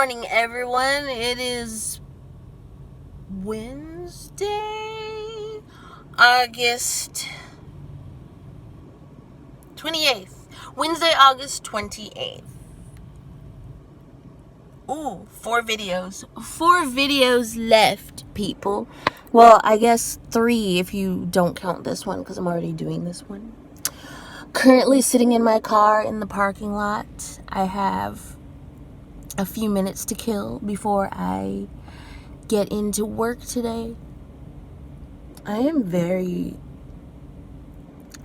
morning, everyone. It is Wednesday, August 28th. Wednesday, August 28th. Ooh, 4 videos. 4 videos left, people. Well, I guess 3 if you don't count this one, because I'm already doing this one. Currently sitting in my car in the parking lot. I have a few minutes to kill before I get into work today. I am very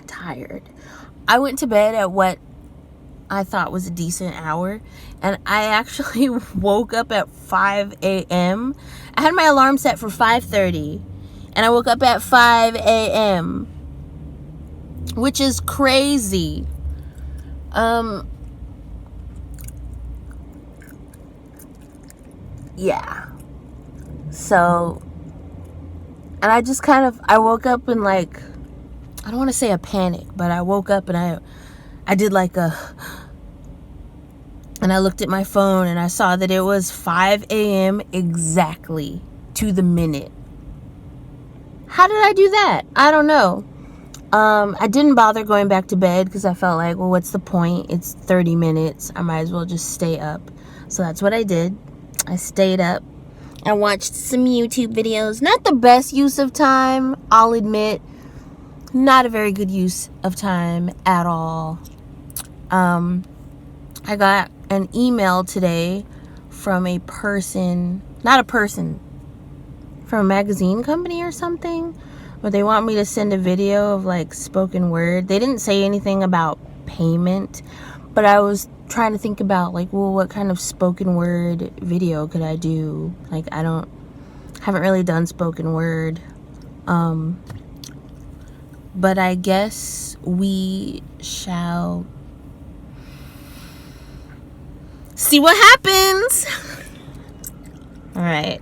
tired. I went to bed at what I thought was a decent hour, and I actually woke up at 5 a.m. I had my alarm set for 5:30, and I woke up at 5 a.m., which is crazy. Yeah. So, and I just I woke up in I don't want to say a panic, but I woke up and I did and I looked at my phone and I saw that it was 5 a.m. exactly to the minute. How did I do that? I don't know. I didn't bother going back to bed because I felt like, well, what's the point? It's 30 minutes. I might as well just stay up. So that's what I did. I stayed up. I watched some YouTube videos. Not the best use of time, I'll admit. Not a very good use of time at all. I got an email today from a person, not a person, from a magazine company or something, but they want me to send a video of spoken word. They didn't say anything about payment, but I was trying to think about well, what kind of spoken word video could I do? I haven't really done spoken word. But I guess we shall see what happens. All right,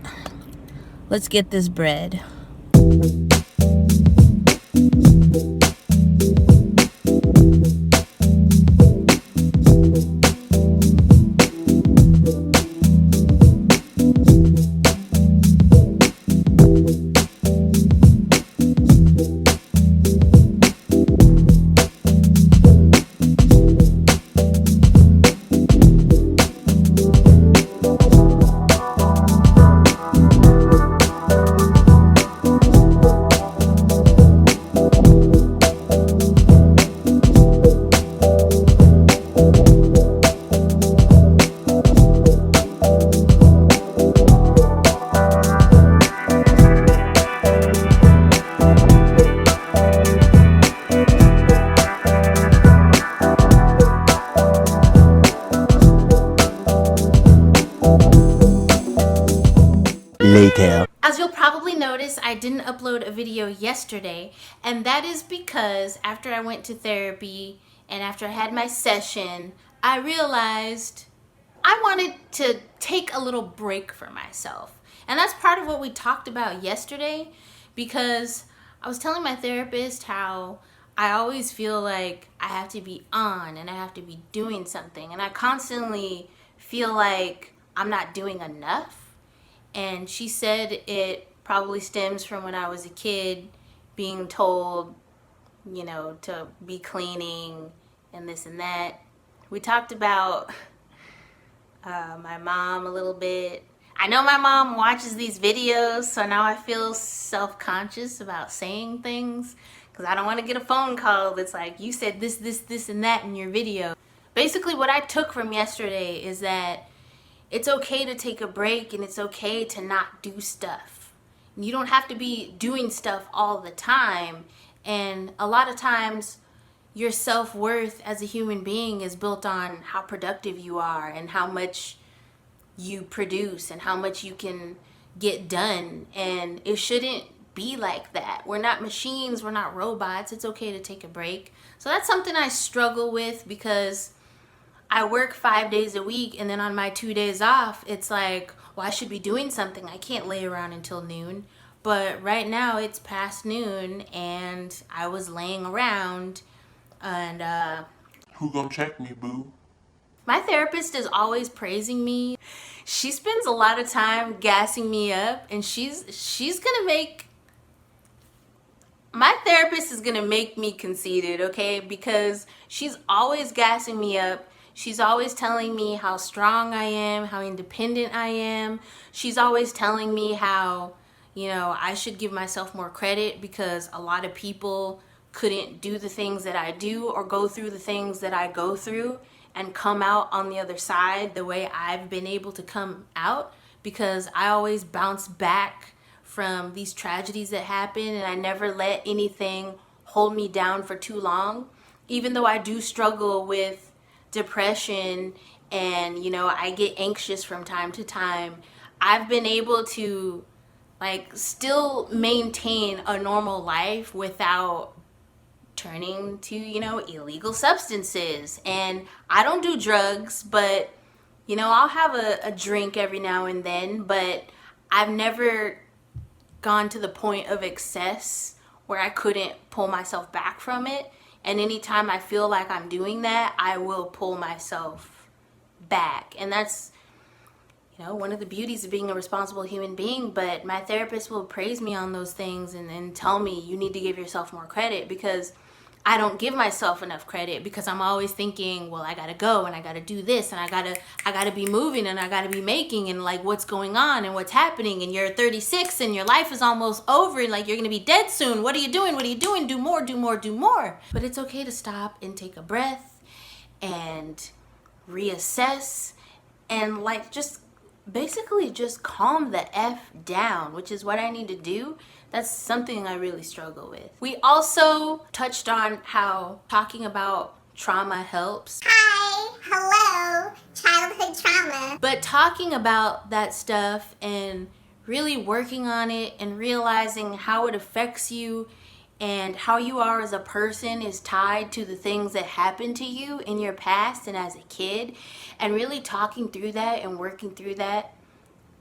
let's get this bread. Later. As you'll probably notice, I didn't upload a video yesterday, and that is because after I went to therapy and after I had my session, I realized I wanted to take a little break for myself. And that's part of what we talked about yesterday, because I was telling my therapist how I always feel like I have to be on and I have to be doing something, and I constantly feel like I'm not doing enough. And she said it probably stems from when I was a kid being told, to be cleaning and this and that. We talked about my mom a little bit. I know my mom watches these videos, so now I feel self-conscious about saying things because I don't want to get a phone call that's like, you said this, and that in your video. Basically, what I took from yesterday is that it's okay to take a break and it's okay to not do stuff. You don't have to be doing stuff all the time. And a lot of times your self-worth as a human being is built on how productive you are and how much you produce and how much you can get done. And it shouldn't be like that. We're not machines, we're not robots. It's okay to take a break. So that's something I struggle with because I work 5 days a week, and then on my 2 days off, it's like, well, I should be doing something. I can't lay around until noon. But right now it's past noon, and I was laying around, and Who gonna check me, boo? My therapist is always praising me. She spends a lot of time gassing me up, and she's gonna make, my therapist is gonna make me conceited, okay? Because she's always gassing me up. She's always telling me how strong I am, how independent I am. She's always telling me how, I should give myself more credit because a lot of people couldn't do the things that I do or go through the things that I go through and come out on the other side the way I've been able to come out, because I always bounce back from these tragedies that happen, and I never let anything hold me down for too long. Even though I do struggle with depression and, I get anxious from time to time, I've been able to still maintain a normal life without turning to, illegal substances. And I don't do drugs, but, I'll have a drink every now and then, but I've never gone to the point of excess where I couldn't pull myself back from it. And anytime I feel like I'm doing that, I will pull myself back. And that's, one of the beauties of being a responsible human being. But my therapist will praise me on those things and tell me you need to give yourself more credit, because I don't give myself enough credit, because I'm always thinking, well, I gotta go and I gotta do this and I gotta be moving and I gotta be making, and what's going on and what's happening, and you're 36 and your life is almost over, and you're gonna be dead soon. What are you doing? What are you doing? Do more, do more, do more. But it's okay to stop and take a breath and reassess and just basically just calm the F down, which is what I need to do. That's something I really struggle with. We also touched on how talking about trauma helps. Hi, hello, childhood trauma. But talking about that stuff and really working on it and realizing how it affects you and how you are as a person is tied to the things that happened to you in your past and as a kid, and really talking through that and working through that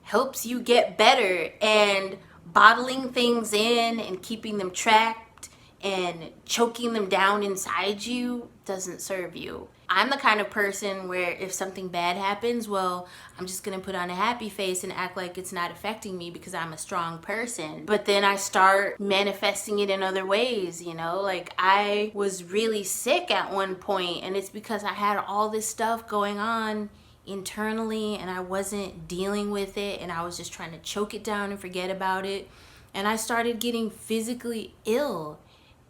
helps you get better. And bottling things in and keeping them trapped and choking them down inside you doesn't serve you. I'm the kind of person where if something bad happens, well, I'm just gonna put on a happy face and act like it's not affecting me because I'm a strong person. But then I start manifesting it in other ways, I was really sick at one point, and it's because I had all this stuff going on internally and I wasn't dealing with it, and I was just trying to choke it down and forget about it, and I started getting physically ill,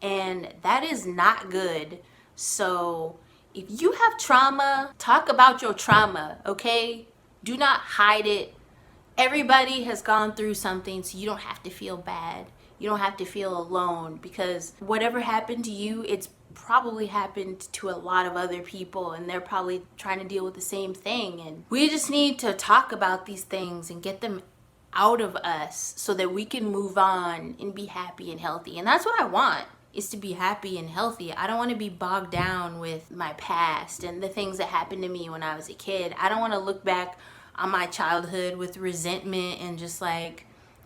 and that is not good. So if you have trauma, talk about your trauma, okay? Do not hide it. Everybody has gone through something, so you don't have to feel bad. You don't have to feel alone, because whatever happened to you, it's probably happened to a lot of other people, and they're probably trying to deal with the same thing. And we just need to talk about these things and get them out of us so that we can move on and be happy and healthy. And that's what I want, is to be happy and healthy. I don't want to be bogged down with my past and the things that happened to me when I was a kid. I don't want to look back on my childhood with resentment and just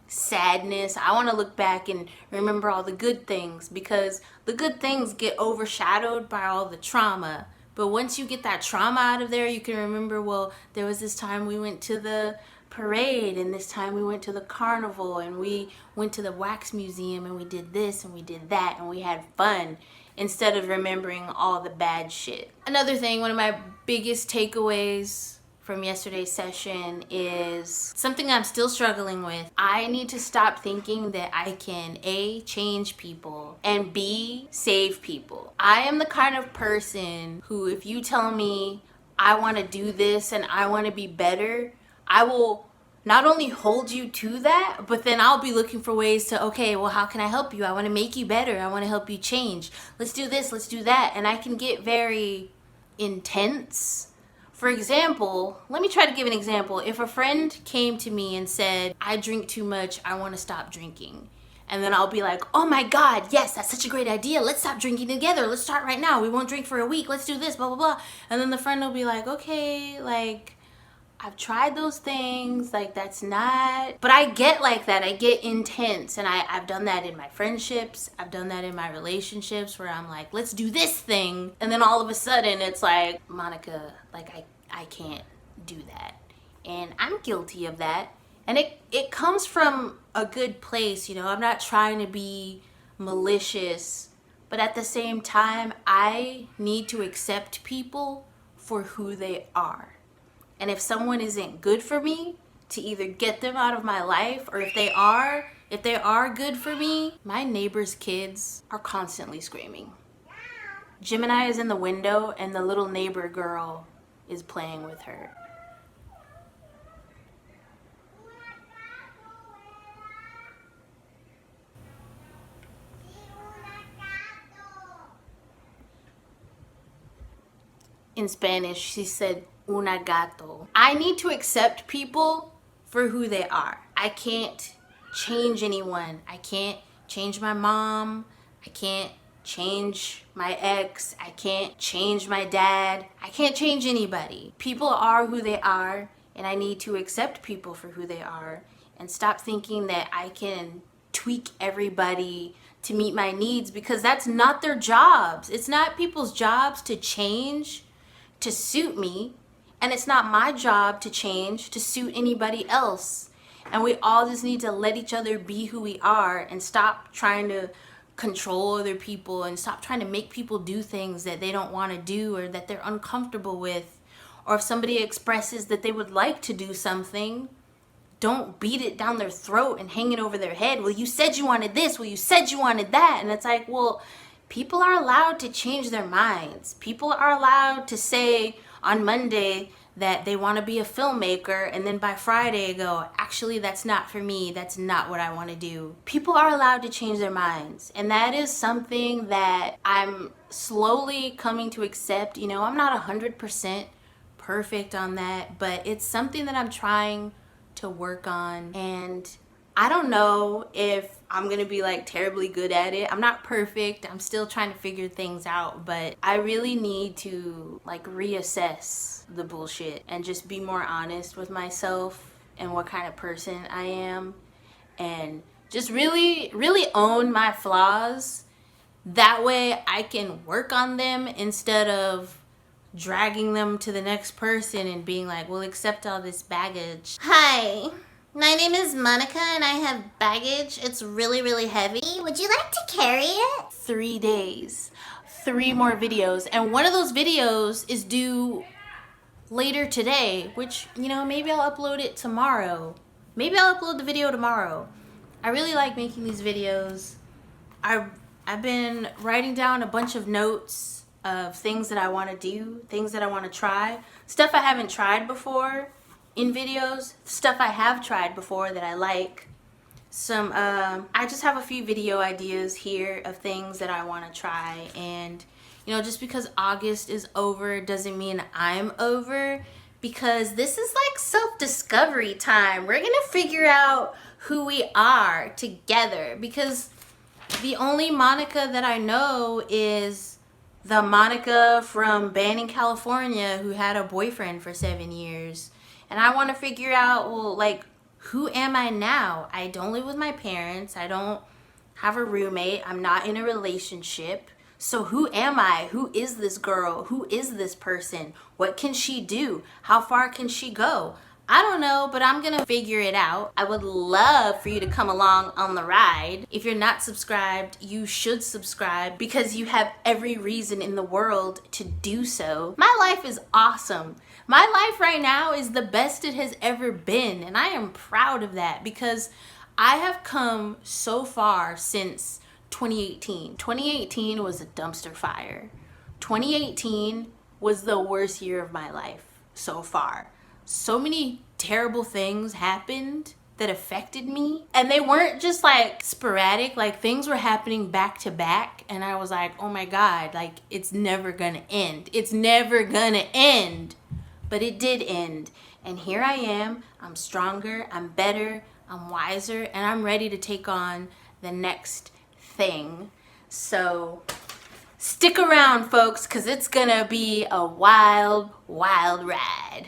sadness. I want to look back and remember all the good things, because the good things get overshadowed by all the trauma. But once you get that trauma out of there, you can remember, well, there was this time we went to the parade, and this time we went to the carnival, and we went to the wax museum, and we did this and we did that, and we had fun, instead of remembering all the bad shit. Another thing, one of my biggest takeaways from yesterday's session is something I'm still struggling with. I need to stop thinking that I can A, change people, and B, save people. I am the kind of person who, if you tell me I want to do this and I want to be better, I will not only hold you to that, but then I'll be looking for ways to, okay, well, how can I help you? I want to make you better. I want to help you change. Let's do this, let's do that. And I can get very intense. For example, let me try to give an example. If a friend came to me and said, I drink too much, I want to stop drinking. And then I'll be like, oh my God, yes, that's such a great idea. Let's stop drinking together. Let's start right now. We won't drink for a week. Let's do this, blah, blah, blah. And then the friend will be like, okay, I've tried those things, that's not, but I get like that. I get intense, and I've done that in my friendships. I've done that in my relationships where I'm like, let's do this thing. And then all of a sudden it's like, Monica, I can't do that. And I'm guilty of that. And it comes from a good place, you know. I'm not trying to be malicious, but at the same time, I need to accept people for who they are. And if someone isn't good for me, to either get them out of my life, or if they are good for me. My neighbor's kids are constantly screaming. Gemini is in the window and the little neighbor girl is playing with her. In Spanish, she said, una gato. I need to accept people for who they are. I can't change anyone. I can't change my mom. I can't change my ex. I can't change my dad. I can't change anybody. People are who they are, and I need to accept people for who they are and stop thinking that I can tweak everybody to meet my needs, because that's not their jobs. It's not people's jobs to change to suit me, and it's not my job to change to suit anybody else. And we all just need to let each other be who we are and stop trying to control other people and stop trying to make people do things that they don't want to do or that they're uncomfortable with. Or if somebody expresses that they would like to do something, don't beat it down their throat and hang it over their head. Well, you said you wanted this. Well, you said you wanted that. And it's like, well, people are allowed to change their minds. People are allowed to say on Monday that they want to be a filmmaker, and then by Friday go, actually, that's not for me. That's not what I want to do. People are allowed to change their minds. And that is something that I'm slowly coming to accept. You know, I'm not 100% perfect on that, but it's something that I'm trying to work on. And I don't know if I'm gonna be like terribly good at it. I'm not perfect. I'm still trying to figure things out, but I really need to like reassess the bullshit and just be more honest with myself and what kind of person I am, and just really own my flaws. That way I can work on them instead of dragging them to the next person and being like, well, accept all this baggage. Hi, my name is Monica and I have baggage. It's really heavy. Would you like to carry it? 3 days, 3 more videos, and one of those videos is due later today, which, you know, maybe I'll upload it tomorrow. Maybe I'll upload the video tomorrow. I really like making these videos. I've been writing down a bunch of notes of things that I want to do, things that I want to try, stuff I haven't tried before in videos, stuff I have tried before that I like. I just have a few video ideas here of things that I want to try. And you know, just because August is over doesn't mean I'm over, because this is like self-discovery time. We're gonna figure out who we are together, because the only Monica that I know is the Monica from Banning, California, who had a boyfriend for 7 years. And I want to figure out, well, like, who am I now? I don't live with my parents. I don't have a roommate. I'm not in a relationship. So who am I? Who is this girl? Who is this person? What can she do? How far can she go? I don't know, but I'm gonna figure it out. I would love for you to come along on the ride. If you're not subscribed, you should subscribe, because you have every reason in the world to do so. My life is awesome. My life right now is the best it has ever been, and I am proud of that, because I have come so far since 2018. 2018 was a dumpster fire. 2018 was the worst year of my life so far. So many terrible things happened that affected me, and they weren't just like sporadic, like things were happening back to back, and I was like, oh my God, like it's never gonna end. It's never gonna end. But it did end, and here I am. I'm stronger, I'm better, I'm wiser, and I'm ready to take on the next thing. So stick around, folks, because it's gonna be a wild ride.